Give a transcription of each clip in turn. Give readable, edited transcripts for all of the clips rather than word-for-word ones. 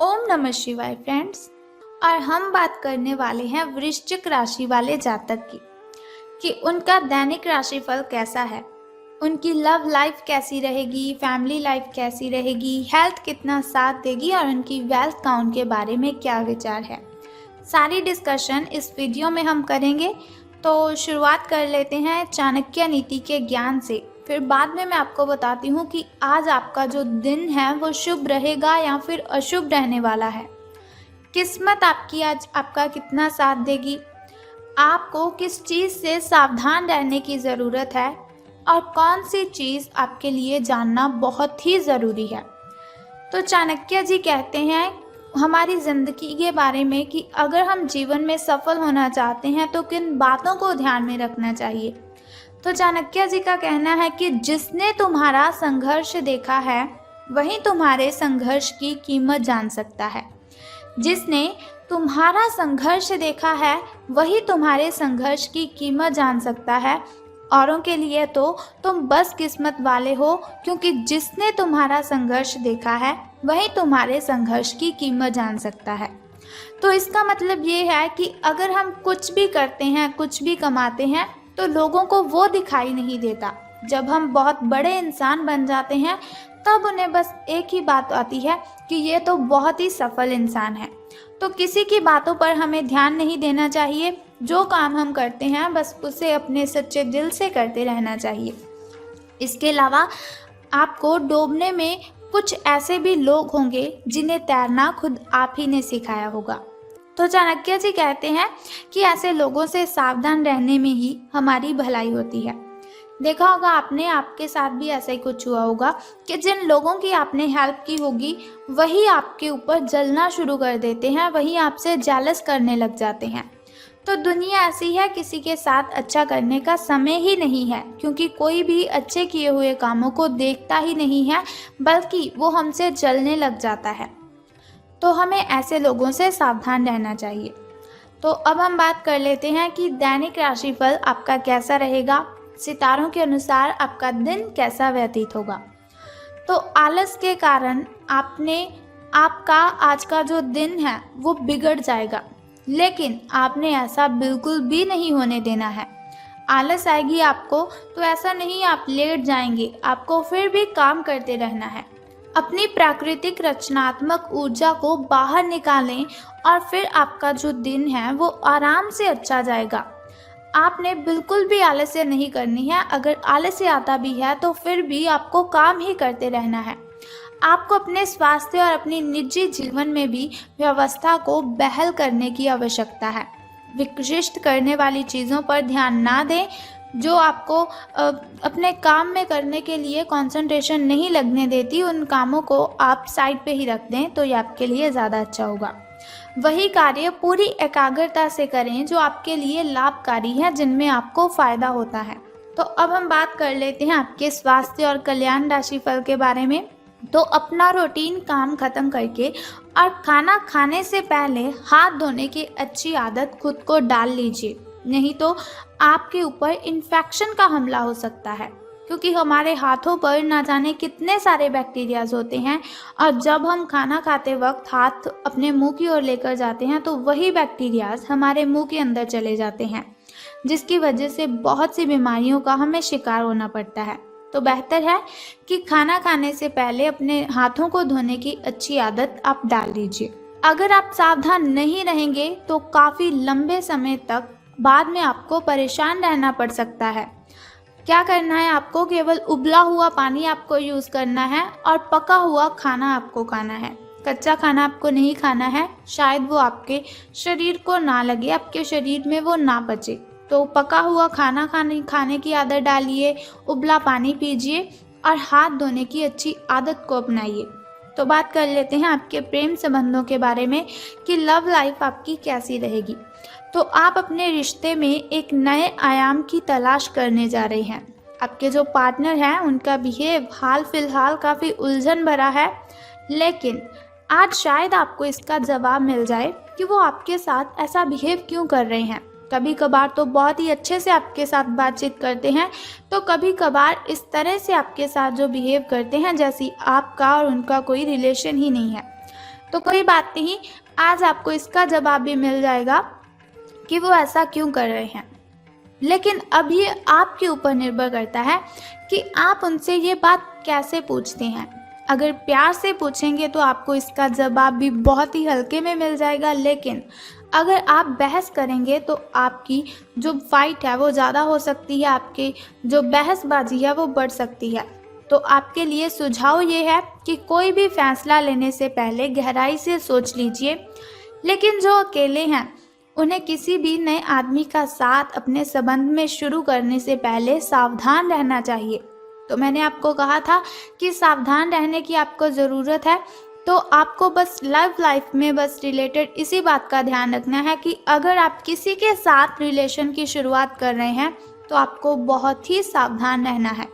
ओम नमः शिवाय फ्रेंड्स। और हम बात करने वाले हैं वृश्चिक राशि वाले जातक की कि उनका दैनिक राशिफल कैसा है, उनकी लव लाइफ कैसी रहेगी, फैमिली लाइफ कैसी रहेगी, हेल्थ कितना साथ देगी और उनकी वेल्थ काउंट के बारे में क्या विचार है। सारी डिस्कशन इस वीडियो में हम करेंगे। तो शुरुआत कर लेते हैं चाणक्य नीति के ज्ञान से, फिर बाद में मैं आपको बताती हूँ कि आज आपका जो दिन है वो शुभ रहेगा या फिर अशुभ रहने वाला है। किस्मत आपकी आज आपका कितना साथ देगी, आपको किस चीज़ से सावधान रहने की ज़रूरत है और कौन सी चीज़ आपके लिए जानना बहुत ही ज़रूरी है। तो चाणक्य जी कहते हैं हमारी ज़िंदगी के बारे में कि अगर हम जीवन में सफल होना चाहते हैं तो किन बातों को ध्यान में रखना चाहिए। तो चाणक्य जी का कहना है कि जिसने तुम्हारा संघर्ष देखा है वही तुम्हारे संघर्ष की कीमत जान सकता है। जिसने तुम्हारा संघर्ष देखा है वही तुम्हारे संघर्ष की कीमत जान सकता है। औरों के लिए तो तुम बस किस्मत वाले हो, क्योंकि जिसने तुम्हारा संघर्ष देखा है वही तुम्हारे संघर्ष की कीमत जान सकता है। तो इसका मतलब ये है कि अगर हम कुछ भी करते हैं, कुछ भी कमाते हैं, तो लोगों को वो दिखाई नहीं देता। जब हम बहुत बड़े इंसान बन जाते हैं तब उन्हें बस एक ही बात आती है कि ये तो बहुत ही सफल इंसान है। तो किसी की बातों पर हमें ध्यान नहीं देना चाहिए। जो काम हम करते हैं बस उसे अपने सच्चे दिल से करते रहना चाहिए। इसके अलावा आपको डूबने में कुछ ऐसे भी लोग होंगे जिन्हें तैरना खुद आप ही ने सिखाया होगा। तो चाणक्य जी कहते हैं कि ऐसे लोगों से सावधान रहने में ही हमारी भलाई होती है। देखा होगा आपने, आपके साथ भी ऐसा ही कुछ हुआ होगा कि जिन लोगों की आपने हेल्प की होगी वही आपके ऊपर जलना शुरू कर देते हैं, वही आपसे जेलस करने लग जाते हैं। तो दुनिया ऐसी है, किसी के साथ अच्छा करने का समय ही नहीं है, क्योंकि कोई भी अच्छे किए हुए कामों को देखता ही नहीं है, बल्कि वो हमसे जलने लग जाता है। तो हमें ऐसे लोगों से सावधान रहना चाहिए। तो अब हम बात कर लेते हैं कि दैनिक राशिफल आपका कैसा रहेगा, सितारों के अनुसार आपका दिन कैसा व्यतीत होगा। तो आलस के कारण आपका आज का जो दिन है वो बिगड़ जाएगा, लेकिन आपने ऐसा बिल्कुल भी नहीं होने देना है। आलस आएगी आपको तो ऐसा नहीं आप लेट जाएंगे, आपको फिर भी काम करते रहना है। अपनी प्राकृतिक रचनात्मक ऊर्जा को बाहर निकालें और फिर आपका जो दिन है वो आराम से अच्छा जाएगा। आपने बिल्कुल भी आलस्य नहीं करनी है। अगर आलस्य आता भी है तो फिर भी आपको काम ही करते रहना है। आपको अपने स्वास्थ्य और अपनी निजी जीवन में भी व्यवस्था को बहाल करने की आवश्यकता है। विशिष्ट करने वाली चीज़ों पर ध्यान ना दें। जो आपको अपने काम में करने के लिए कंसंट्रेशन नहीं लगने देती, उन कामों को आप साइड पे ही रख दें तो ये आपके लिए ज़्यादा अच्छा होगा। वही कार्य पूरी एकाग्रता से करें जो आपके लिए लाभकारी है, जिनमें आपको फ़ायदा होता है। तो अब हम बात कर लेते हैं आपके स्वास्थ्य और कल्याण राशिफल के बारे में। तो अपना रूटीन काम खत्म करके और खाना खाने से पहले हाथ धोने की अच्छी आदत खुद को डाल लीजिए, नहीं तो आपके ऊपर इन्फेक्शन का हमला हो सकता है, क्योंकि हमारे हाथों पर ना जाने कितने सारे बैक्टीरियाज होते हैं। और जब हम खाना खाते वक्त हाथ अपने मुंह की ओर लेकर जाते हैं तो वही बैक्टीरियाज हमारे मुंह के अंदर चले जाते हैं, जिसकी वजह से बहुत सी बीमारियों का हमें शिकार होना पड़ता है। तो बेहतर है कि खाना खाने से पहले अपने हाथों को धोने की अच्छी आदत आप डाल लीजिए। अगर आप सावधान नहीं रहेंगे तो काफ़ी लंबे समय तक बाद में आपको परेशान रहना पड़ सकता है। क्या करना है आपको, केवल उबला हुआ पानी आपको यूज़ करना है और पका हुआ खाना आपको खाना है। कच्चा खाना आपको नहीं खाना है, शायद वो आपके शरीर को ना लगे, आपके शरीर में वो ना पचे। तो पका हुआ खाना खाने की आदत डालिए, उबला पानी पीजिए और हाथ धोने की अच्छी आदत को अपनाइए। तो बात कर लेते हैं आपके प्रेम संबंधों के बारे में कि लव लाइफ आपकी कैसी रहेगी। तो आप अपने रिश्ते में एक नए आयाम की तलाश करने जा रहे हैं। आपके जो पार्टनर हैं उनका बिहेव हाल फिलहाल काफ़ी उलझन भरा है, लेकिन आज शायद आपको इसका जवाब मिल जाए कि वो आपके साथ ऐसा बिहेव क्यों कर रहे हैं। कभी कभार तो बहुत ही अच्छे से आपके साथ बातचीत करते हैं, तो कभी कभार इस तरह से आपके साथ जो बिहेव करते हैं जैसी आपका और उनका कोई रिलेशन ही नहीं है। तो कोई बात नहीं, आज आपको इसका जवाब भी मिल जाएगा कि वो ऐसा क्यों कर रहे हैं। लेकिन अब ये आपके ऊपर निर्भर करता है कि आप उनसे ये बात कैसे पूछते हैं। अगर प्यार से पूछेंगे तो आपको इसका जवाब भी बहुत ही हल्के में मिल जाएगा, लेकिन अगर आप बहस करेंगे तो आपकी जो फाइट है वो ज़्यादा हो सकती है, आपकी जो बहसबाजी है वो बढ़ सकती है। तो आपके लिए सुझाव ये है कि कोई भी फैसला लेने से पहले गहराई से सोच लीजिए। लेकिन जो अकेले हैं उन्हें किसी भी नए आदमी का साथ अपने संबंध में शुरू करने से पहले सावधान रहना चाहिए। तो मैंने आपको कहा था कि सावधान रहने की आपको ज़रूरत है। तो आपको बस लव लाइफ में बस रिलेटेड इसी बात का ध्यान रखना है कि अगर आप किसी के साथ रिलेशन की शुरुआत कर रहे हैं तो आपको बहुत ही सावधान रहना है।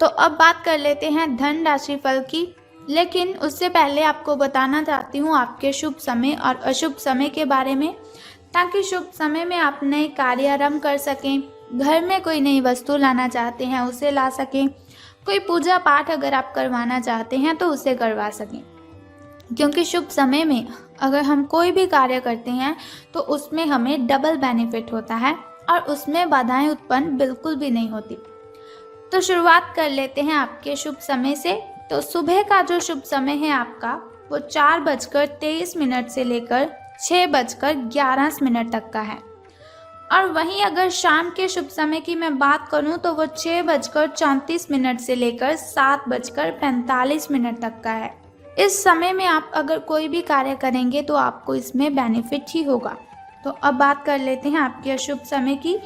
तो अब बात कर लेते हैं धन राशि फल की। लेकिन उससे पहले आपको बताना चाहती हूँ आपके शुभ समय और अशुभ समय के बारे में, ताकि शुभ समय में आप नए कार्य आरंभ कर सकें, घर में कोई नई वस्तु लाना चाहते हैं उसे ला सकें, कोई पूजा पाठ अगर आप करवाना चाहते हैं तो उसे करवा सकें। क्योंकि शुभ समय में अगर हम कोई भी कार्य करते हैं तो उसमें हमें डबल बेनिफिट होता है और उसमें बाधाएं उत्पन्न बिल्कुल भी नहीं होती। तो शुरुआत कर लेते हैं आपके शुभ समय से। तो सुबह का जो शुभ समय है आपका वो 4:23 से लेकर 6:11 तक का है। और वहीं अगर शाम के शुभ समय की मैं बात करूं तो वो 6:34 से लेकर 7:45 तक का है। इस समय में आप अगर कोई भी कार्य करेंगे तो आपको इसमें बेनिफिट ही होगा। तो अब बात कर लेते हैं आपके अशुभ समय की।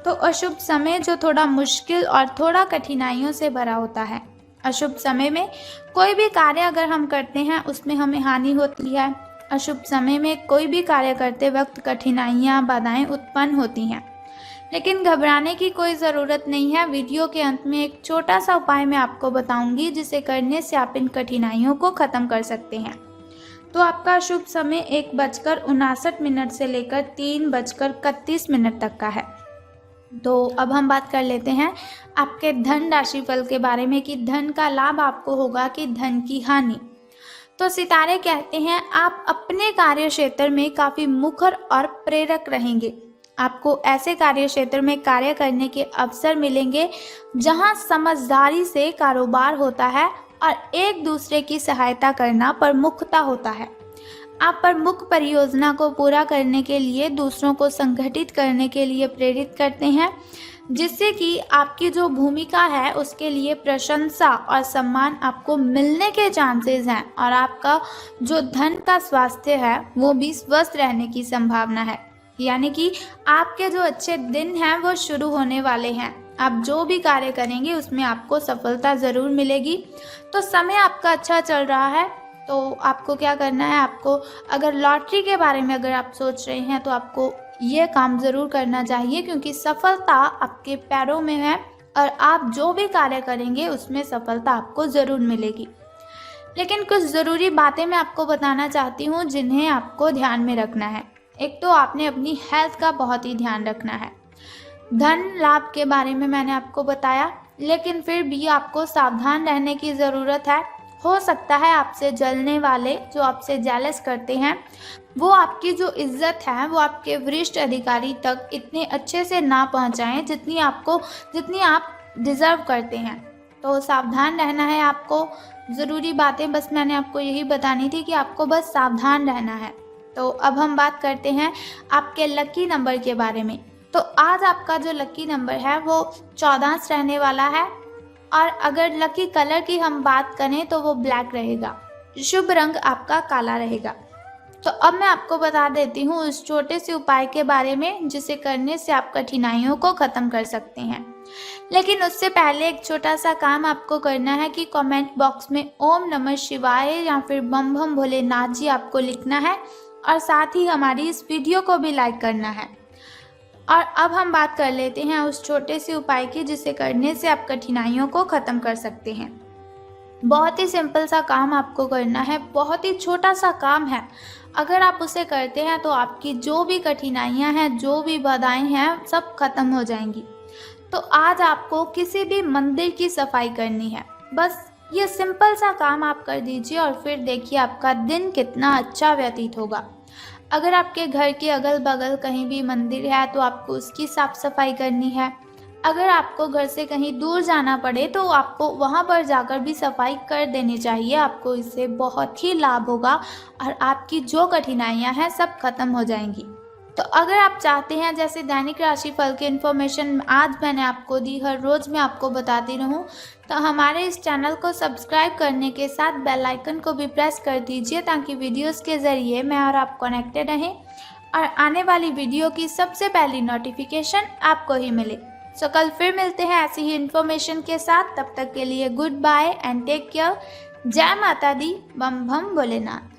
तो अशुभ समय जो थोड़ा मुश्किल और थोड़ा कठिनाइयों से भरा होता है। अशुभ समय में कोई भी कार्य अगर हम करते हैं उसमें हमें हानि होती है। अशुभ समय में कोई भी कार्य करते वक्त कठिनाइयाँ बाधाएं उत्पन्न होती हैं। लेकिन घबराने की कोई ज़रूरत नहीं है। वीडियो के अंत में एक छोटा सा उपाय मैं आपको बताऊंगी जिसे करने से आप इन कठिनाइयों को ख़त्म कर सकते हैं। तो आपका शुभ समय 1:59 से लेकर 3:31 तक का है। तो अब हम बात कर लेते हैं आपके धन राशि फल के बारे में कि धन का लाभ आपको होगा कि धन की हानि। तो सितारे कहते हैं आप अपने कार्य क्षेत्र में काफ़ी मुखर और प्रेरक रहेंगे। आपको ऐसे कार्य क्षेत्र में कार्य करने के अवसर मिलेंगे जहां समझदारी से कारोबार होता है और एक दूसरे की सहायता करना प्रमुखता होता है। आप प्रमुख परियोजना को पूरा करने के लिए दूसरों को संगठित करने के लिए प्रेरित करते हैं, जिससे कि आपकी जो भूमिका है उसके लिए प्रशंसा और सम्मान आपको मिलने के चांसेस हैं। और आपका जो धन का स्वास्थ्य है वो भी स्वस्थ रहने की संभावना है। यानी कि आपके जो अच्छे दिन हैं वो शुरू होने वाले हैं। आप जो भी कार्य करेंगे उसमें आपको सफलता ज़रूर मिलेगी। तो समय आपका अच्छा चल रहा है। तो आपको क्या करना है, आपको अगर लॉटरी के बारे में अगर आप सोच रहे हैं तो आपको ये काम ज़रूर करना चाहिए, क्योंकि सफलता आपके पैरों में है और आप जो भी कार्य करेंगे उसमें सफलता आपको ज़रूर मिलेगी। लेकिन कुछ ज़रूरी बातें मैं आपको बताना चाहती हूँ जिन्हें आपको ध्यान में रखना है। एक तो आपने अपनी हेल्थ का बहुत ही ध्यान रखना है। धन लाभ के बारे में मैंने आपको बताया, लेकिन फिर भी आपको सावधान रहने की ज़रूरत है। हो सकता है आपसे जलने वाले, जो आपसे जेलस करते हैं, वो आपकी जो इज्जत है वो आपके वरिष्ठ अधिकारी तक इतने अच्छे से ना पहुंचाएं जितनी आप डिज़र्व करते हैं। तो सावधान रहना है आपको। ज़रूरी बातें बस मैंने आपको यही बतानी थी कि आपको बस सावधान रहना है। तो अब हम बात करते हैं आपके लकी नंबर के बारे में। तो आज आपका जो लकी नंबर है वो 14 रहने वाला है। और अगर लकी कलर की हम बात करें तो वो ब्लैक रहेगा। शुभ रंग आपका काला रहेगा। तो अब मैं आपको बता देती हूँ उस छोटे से उपाय के बारे में जिसे करने से आप कठिनाइयों को ख़त्म कर सकते हैं। लेकिन उससे पहले एक छोटा सा काम आपको करना है कि कमेंट बॉक्स में ओम नमः शिवाय या फिर बम बम भोलेनाथ जी आपको लिखना है और साथ ही हमारी इस वीडियो को भी लाइक करना है। और अब हम बात कर लेते हैं उस छोटे से उपाय की जिसे करने से आप कठिनाइयों को ख़त्म कर सकते हैं। बहुत ही सिंपल सा काम आपको करना है, बहुत ही छोटा सा काम है। अगर आप उसे करते हैं तो आपकी जो भी कठिनाइयां हैं, जो भी बाधाएं हैं, सब खत्म हो जाएंगी। तो आज आपको किसी भी मंदिर की सफाई करनी है। बस ये सिंपल सा काम आप कर दीजिए और फिर देखिए आपका दिन कितना अच्छा व्यतीत होगा। अगर आपके घर के अगल-बगल कहीं भी मंदिर है तो आपको उसकी साफ-सफाई करनी है। अगर आपको घर से कहीं दूर जाना पड़े तो आपको वहाँ पर जाकर भी सफाई कर देनी चाहिए। आपको इससे बहुत ही लाभ होगा और आपकी जो कठिनाइयाँ हैं सब खत्म हो जाएँगी। तो अगर आप चाहते हैं जैसे दैनिक राशिफल की इन्फॉर्मेशन आज मैंने आपको दी, हर रोज़ मैं आपको बताती रहूँ, तो हमारे इस चैनल को सब्सक्राइब करने के साथ बेल आइकन को भी प्रेस कर दीजिए ताकि वीडियोस के ज़रिए मैं और आप कनेक्टेड रहें और आने वाली वीडियो की सबसे पहली नोटिफिकेशन आपको ही मिले। सो कल फिर मिलते हैं ऐसी ही इन्फॉर्मेशन के साथ। तब तक के लिए goodbye and take care. जय माता दी, बम बम भोलेनाथ।